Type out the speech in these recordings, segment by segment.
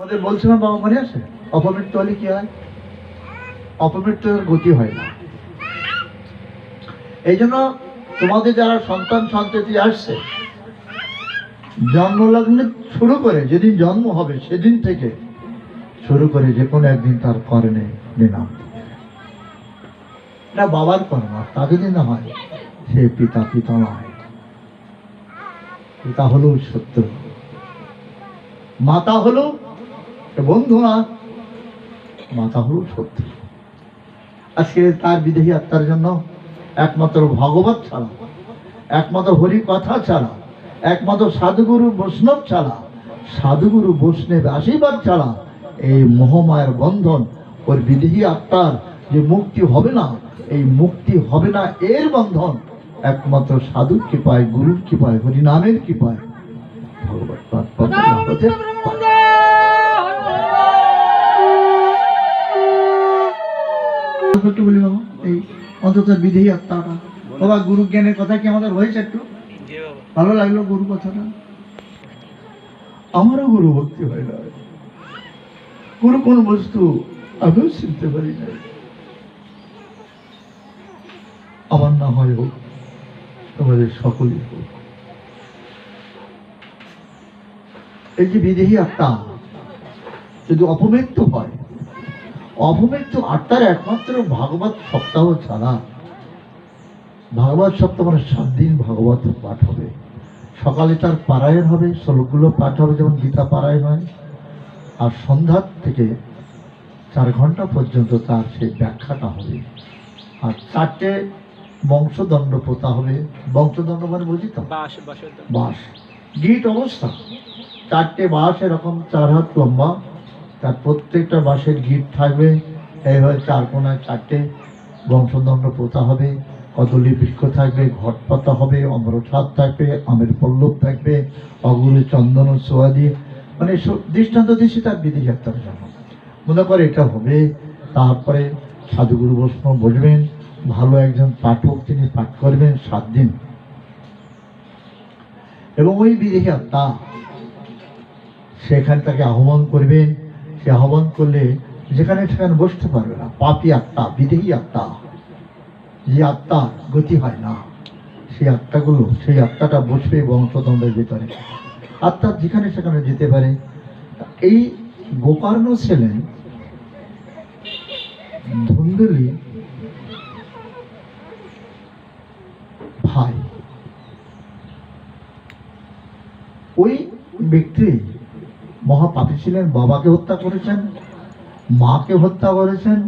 আমাদের বলছিলাম বাবা মনে আছে, অপমৃত্যু হলে কি হয়? অপমৃত্যুর গতি হয় না। এই জন্য তোমাদের যারা সন্তান সন্ততি আসছে, জন্মলগ্নে শুরু করে যেদিন জন্ম হবে সেদিন থেকে শুরু করে যে কোনো একদিন তার কর্ণে নিলাম না বাবার কর্ম। তা যদি না হয় সে পিতা পিতা নয়, পিতা হলো সত্য, মাতা হলো বন্ধু না, মাতা হলো সত্য। আজকে তার বিদেহী আত্মার জন্য একমাত্র ভগবত ছাড়া, একমাত্র হরি কথা ছাড়া, একমাত্র সাধুগুরু বৈষ্ণব ছাড়া, সাধুগুরু বৈষ্ণব আশীর্বাদ ছাড়া এই মোহমায়ের বন্ধন, ওর বিদেহী আত্মার যে মুক্তি হবে না, এই মুক্তি হবে না। এর বন্ধন একমাত্র সাধুর কৃপায়, গুরুর কৃপায়, হরি নামের কৃপায় ভগবত পদ হতে পারে। একটু বলি বাবা, এই অন্তত বিদেহী আত্মাটা বাবা, গুরু জ্ঞানের কথা কি আমাদের হয়েছে? একটু ভালো লাগলো গুরু কথাটা। আমারও গুরু ভক্তি হয় না, গুরু কোন বস্তু আমিও চিনতে পারি না। আমার না হয় হোক, তোমাদের সকলেই হোক। এই যে বিদেহী আত্মা যদি অপমৃত্যু হয়, অপমৃত্যু আত্মার একমাত্র ভাগবত সপ্তাহ ছাড়া, ভাগবত সপ্তাহ মানে 7 দিন ভাগবত পাঠ হবে। সকালে তার পারায়ণ হবে, শ্লোকগুলো পাঠ হবে যেমন গীতা পারায়ণ হয়, আর সন্ধ্যা থেকে 4 ঘন্টা পর্যন্ত তার সেই ব্যাখ্যাটা হবে। আর 4টে বংশদণ্ড পোতা হবে। বংশদণ্ড মানে বুঝি তো, বাঁশ গিট অবস্থা, 4টে বাঁশ এরকম 4 হাত লম্বা, তার প্রত্যেকটা বাঁশের গিট থাকবে। এইভাবে 4 কোণায় 4টে বংশদণ্ড পোতা হবে। কদলী বৃক্ষ থাকবে, ঘট পাতা হবে, অমরছাদ থাকবে, আমের পল্লব থাকবে, অগুরে চন্দন সোয়া দিয়ে, মানে দৃষ্টান্ত দিচ্ছি তার বিধি যাত্রার জন্য। মনে করে এটা হবে। তারপরে সাধুগুরু বৈষ্ণব বসবেন, ভালো একজন পাঠক, তিনি পাঠ করবেন 7 দিন। এবং ওই বিদেহী আত্মা সেখানে তাকে আহ্বান করবেন। সে আহ্বান করলে যেখানে সেখানে বসতে পারবে না। পাপী আত্মা, বিদেহী আত্মা, যে আত্মা গতি হয় না, সেই আত্মাগুলো, সেই আত্মাটা বসবে বংশদণ্ডের ভিতরে। আত্মা যেখানে সেখানে যেতে পারে। এই গোকর্ণ ছিলেন ধুন্দুলি ভাই। ওই ব্যক্তি মহাপাপী ছিলেন, বাবাকে হত্যা করেছেন, মাকে হত্যা করেছেন।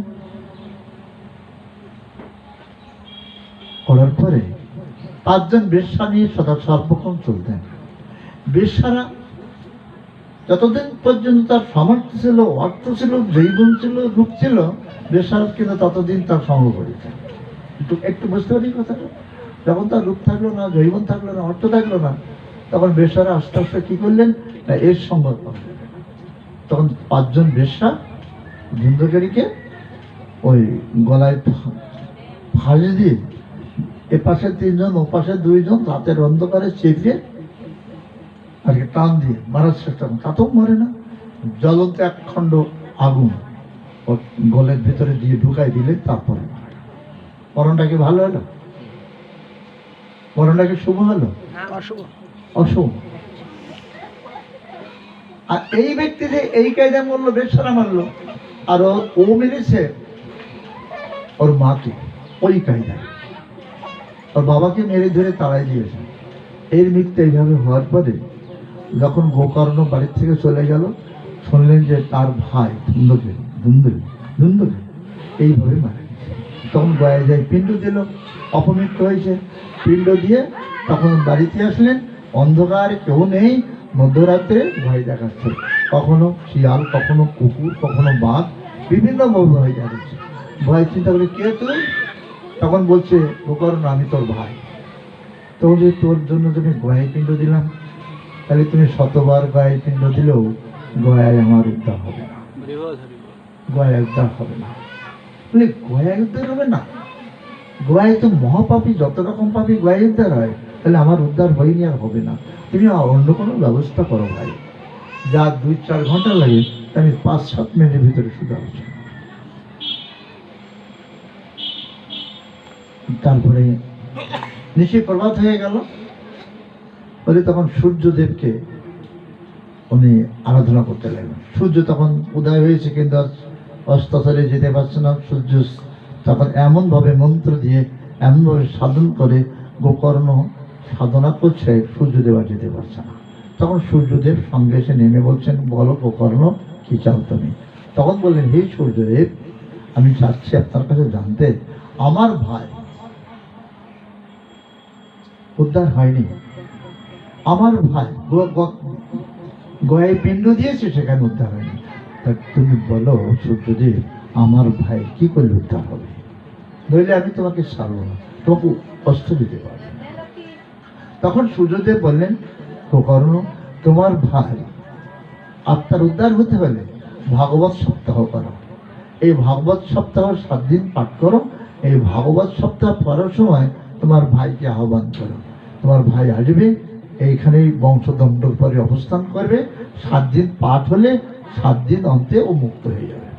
করার পরে 5 জন বেশ্যা নিয়ে সদা সর্বক্ষণ চলতেন। বেশ্যারা যতদিন পর্যন্ত তার সামর্থ্য ছিল, অর্থ ছিল, জৈবন ছিল, রূপ ছিল, বেশ্যারা কিন্তু ততদিন তার সঙ্গ করেছে। একটু বুঝতে পারি কথাটা। যখন তার রূপ থাকলো না, জৈবন থাকলো না, অর্থ থাকলো না, তখন বেশ্যারা আস্তে আস্তে কি করলেন না, এর সঙ্গ করলেন। তখন 5 জন বেশ্যা ধুন্ধকারীকে ওই গলায় ফাঁস দিয়ে, এ পাশে 3 জন, ও পাশে 2 জন, রাতের অন্ধকারে চেপে আর কি টান দিয়ে মারার চেষ্টা করেন। তাতেও মরে না। জ্বলন্ত 1 খণ্ড আগুন ওর গলের ভিতরে দিয়ে ঢুকাই দিলে তারপরে মরণটা কি ভালো হলো? মরণটা কি শুভ হলো? অশুভ। আর এই ব্যক্তি যে এই কায়দা মরলো, বেশ্যারা মারলো, আর ও মেরেছে ওর মাকে ওই কায়দায়, ওর বাবাকে মেরে ধরে তাড়াই দিয়েছে। এর মৃত্যু এইভাবে হওয়ার পরে যখন গোকর্ণ বাড়ির থেকে চলে গেল, শুনলেন যে তার ভাই ধুন্দুলি এইভাবে মারা গেছে। তখন গয়া যায়, পিণ্ড দিল। অপমৃত্যু হয়েছে, পিণ্ড দিয়ে তখন বাড়িতে আসলেন। অন্ধকার, কেউ নেই, মধ্যরাত্রে ভয় দেখাচ্ছে। কখনো শিয়াল, কখনো কুকুর, কখনো বাঘ, বিভিন্ন ভয় দেখাচ্ছে। ভয় চিন্তা করে, কে তুই? তখন বলছে, গোকর্ণ আমি তোর ভাই। তো যে তোর জন্য তুমি গয়ায় পিণ্ড দিলাম, তাহলে তুমি 100বার গয়ায় পিণ্ড দিলেও গয়ায় আমার উদ্ধার হবে না, গয়ায় উদ্ধার হবে না। বলে গয়ায় উদ্ধার হবে না? গয়ায় তো মহাপাপী, যত রকম পাপী গয়ায় উদ্ধার হয়, তাহলে আমার উদ্ধার হয়নি, আর হবে না। তুমি অন্য কোনো ব্যবস্থা করো ভাই। যা 2-4 ঘন্টা লাগে আমি 5-7 মিনিটের ভিতরে শুধু আলোচনা। তারপরে নিশি প্রভাত হয়ে গেল, বলে তখন সূর্যদেবকে উনি আরাধনা করতে লাগলেন। সূর্য তখন উদয় হয়েছে কিন্তু আর অস্তরে যেতে পারছে না। সূর্য তখন এমনভাবে মন্ত্র দিয়ে এমনভাবে সাধন করে গোকর্ণ সাধনা করছে, সূর্যদেব আর যেতে পারছে না। তখন সূর্যদেব সঙ্গে এসে নেমে বলছেন, বলো গোকর্ণ কি চাও তুমি? তখন বললেন, হে সূর্যদেব, আমি চাচ্ছি আপনার কাছে জানতে, আমার ভাই উদ্ধার হয়নি, আমার ভাই গয়ায় পিণ্ড দিয়েছে, সেখানে উদ্ধার হয়নি। তা তুমি বলো সূর্যদেব, আমার ভাই কি করলে উদ্ধার হবে? নইলে আমি তোমাকে ছাড়বো না, তোমাকে অস্ত্র দিতে পারবো। তখন সূর্যদেব বললেন, গোকর্ণ, তোমার ভাই আত্মার উদ্ধার হতে হলে ভাগবত সপ্তাহ করো। এই ভাগবত সপ্তাহ 7 দিন পাঠ করো। এই ভাগবত সপ্তাহ পড়ার সময় তোমার ভাইকে আহ্বান করো। তোমার ভাই আসবে, এইখানেই বংশদণ্ডর পরে অবস্থান করবে। 7 দিন পাঠ হলে 7 দিন অন্তে ও মুক্ত হয়ে যাবে।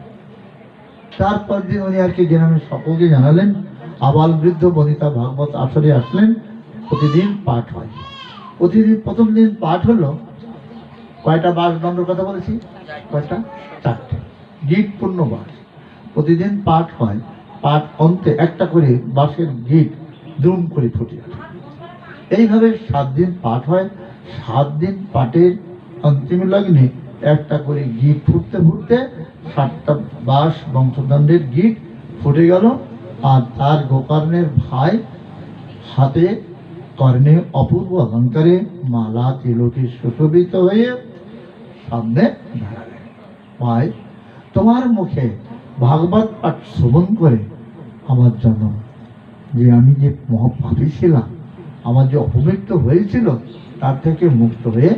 তারপর দিন উনি আর কি গ্রামের সকলকে জানালেন। আবাল বৃদ্ধ বনিতা ভাগবত আসরে আসলেন। প্রতিদিন পাঠ হয়। প্রতিদিন প্রথম দিন পাঠ হলো, কয়টা বাস দণ্ডের কথা বলেছি? কয়টা? 4টে। গীত পূর্ণ বাস প্রতিদিন পাঠ হয়। পাঠ অন্তে একটা করে বাসের গীত দুম করে ফুটে ওঠে। এইভাবে 7 দিন পাঠ হয়। 7 দিন পাঠের অন্তিম লগ্নে একটা করে গীত ফুটতে ফুটতে 7টা বাস বংশদণ্ডের গীত ফুটে গেল। আর তার গোকর্ণের ভাই হাতে কর্ণে অপূর্ব অলঙ্কারে মালা তিলকে সুশোভিত হয়ে সামনে দাঁড়ালেন। ভাই, তোমার মুখে ভাগবত পাঠ শ্রবণ করে আমার জন্য যে আমি যে মহাপাপী ছিলাম, আমার যে অপমৃত্যু হয়েছিল, তার থেকে মুক্ত হয়ে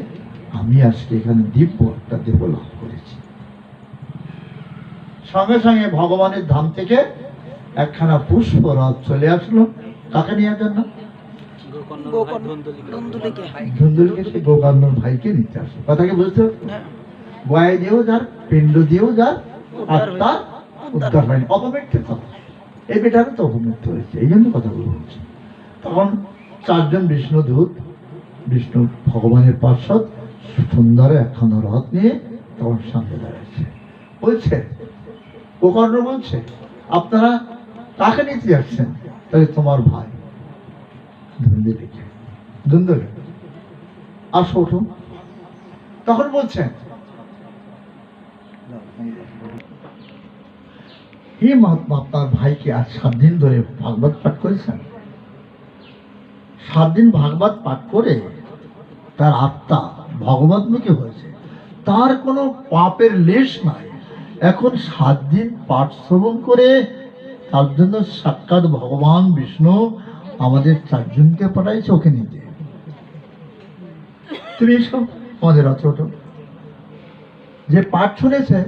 আমি আজকে এখানে দিব্য একটা দেহ লাভ করেছি। সঙ্গে সঙ্গে ভগবানের ধাম থেকে একখানা পুষ্প রথ চলে আসলো। কাকে নিয়ে জন্য? ধুন্দুলিকে, সে গোকর্ণর ভাইকে নিতে আসলো। কথা কি বুঝতে? গয়ায় দিয়েও যার, পিণ্ড দিয়েও যার, আর তার উদ্ধার হয়নি, অপমৃত্যু কথা। এই বেটারও তো অপমৃত্যু হয়েছে, এই জন্য কথাগুলো বলছে। তখন 4 জন বিষ্ণুদূত, বিষ্ণু ভগবানের পার্ষদ, সুন্দর একখানা রথ নিয়ে তখন সামনে দাঁড়াচ্ছে। বলছে, গোকর্ণ বলছে, আপনারা কাকে নিতে যাচ্ছেন? তাহলে তোমার ভাই ধুন্দুলিকে। ধুন্দুলি, আসো, ওঠো। তখন বলছেন, হে মহাত্মা, আপনার ভাইকে আজ 7 দিন ধরে ভাগবত পাঠ করেছেন। 7 দিন ভাগবত পাঠ করে তার আত্মা ভগবতমুখী হয়েছে, তার কোনো পাপের লেশ নাই। এখন 7 দিন পাঠ শ্রবণ করে তার জন্য সাক্ষাৎ ভগবান বিষ্ণু আমাদের 4 জনকে পাঠাইছে ওকে নিতে। তুমি এসো আমাদের রথে ওঠো। যে পাঠ শুনেছে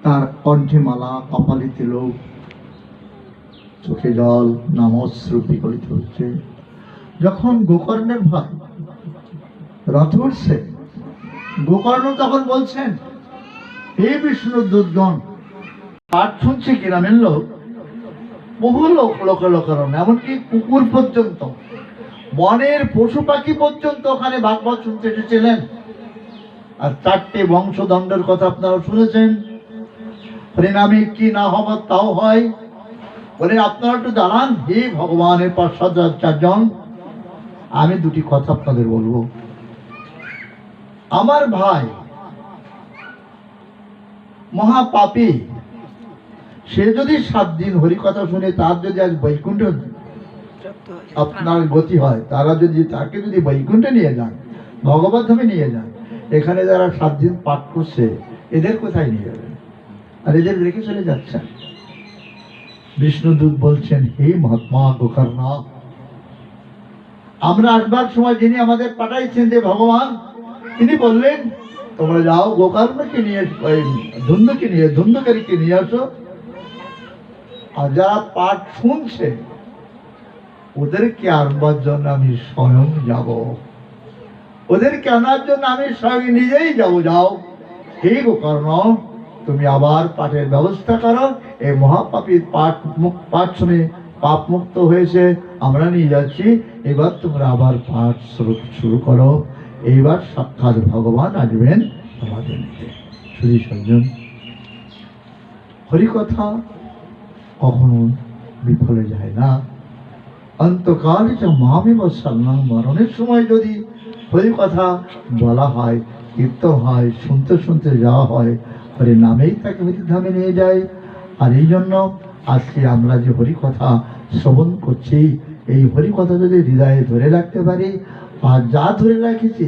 তার কণ্ঠে মালা, কপালে তিলক, চোখে জল, নামশ্রু বিকলিত হচ্ছে। যখন গোকর্ণের ভাই রথ উঠছে, গোকর্ণ তখন বলছেন, হে বিষ্ণু দুর্গণ, পাঠ শুনছে গ্রামের লোক, বহু লোক, লোকারণ্য, এমনকি কুকুর পর্যন্ত, বনের পশু পাখি পর্যন্ত ওখানে ভাগবত শুনতে এসেছিলেন। আর 4টে বংশদণ্ডের কথা আপনারা শুনেছেন। পরিণামে কি না হবার তাও হয়। বলে আপনারা একটু দাঁড়ান, হে ভগবানের পার্ষদ 4 জন, আমি 2টি কথা আপনাদের বলবো। আমার ভাই মহাপাপী, সে যদি 7 দিন হরি কথা শুনে তার যদি আজ বৈকুণ্ঠ আপনার গতি হয়, তারা যদি তাকে যদি বৈকুণ্ঠে নিয়ে যান, ভগবত ধামে নিয়ে যান, এখানে যারা 7 দিন পাঠ করছে এদের কোথায় নিয়ে যাবেন? আর এদের রেখে চলে যাচ্ছেন। বিষ্ণুদূত বলছেন, হে মহাত্মা গোকর্ণ, আমরা আসবার সময় যিনি আমাদের পাঠাইছেন যে ভগবান, তিনি বললেন তোমরা যাও গোকর্ণকে নিয়ে, ধুন্ধুকারীকে নিয়ে আসো। আর যারা পাঠ শুনছে ওদেরকে আনবার জন্য আমি স্বয়ং যাব। ওদেরকে আনার জন্য আমি স্বয়ং নিজেই যাবো। যাও, হে গোকর্ণ, তুমি আবার পাঠের ব্যবস্থা করো। এই মহাপাপীর পাঠ শুনে পাপ মুক্ত হয়েছে, আমরা নিয়ে যাচ্ছি। এবার তোমরা আবার পাঠ শুরু করো। এইবার সাক্ষাৎ ভগবান আসবেন তোমাদের নিতে। শুধু সজ্জন, হরিকথা কখনো বিফলে যায় না। অন্তকালে যে মামে বসাল্লাম, মরণের সময় যদি হরিকথা বলা হয়, কীর্তন হয়, শুনতে শুনতে যাওয়া হয়, হরি নামেই তাকে হরিধামে নিয়ে যায়। আর এই জন্য আজকে আমরা যে হরিকথা শ্রবণ করছি, এই হরিকথা যদি হৃদয়ে ধরে রাখতে পারি, আর যা ধরে রাখেছি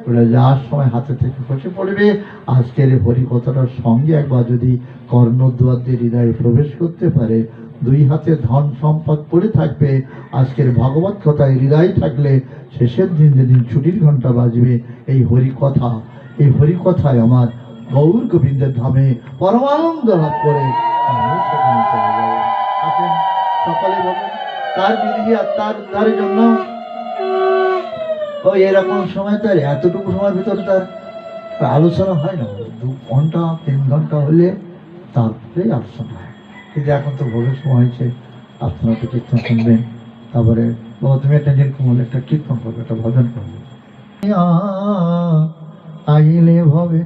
ওরা যার সময় হাতে থেকে খসে পড়বে। আজকের এই হরিকথাটার সঙ্গে একবার যদি কর্ণদ্বার দিয়ে হৃদয়ে প্রবেশ করতে পারে, দুই হাতে ধন সম্পদ পড়ে থাকবে। আজকের ভাগবত কথায় হৃদয় থাকলে শেষের দিন যেদিন ছুটির ঘন্টা বাজবে, এই হরিকথা, এই হরিকথায় আমার গৌর গোবিন্দের ধামে পরমানন্দ লাভ করে আমি সেখানে চলে যাব। আসেন সকালে বলুন তার বিধি আর তার উদ্ধারের জন্য ওই এরকম সময় তার এতটুকু সময়ের ভিতরে তার আলোচনা হয় না, 2 ঘন্টা 3 ঘন্টা হলে তারপরে আলোচনা হয়। কিন্তু এখন তো ভোগের সময় হয়েছে, আপনারা তো কীর্তন শুনবেন, তারপরে তুমি একটা যেরকম হলে একটা কীর্তন করবে, একটা ভজন করবে, আইলে ভবে।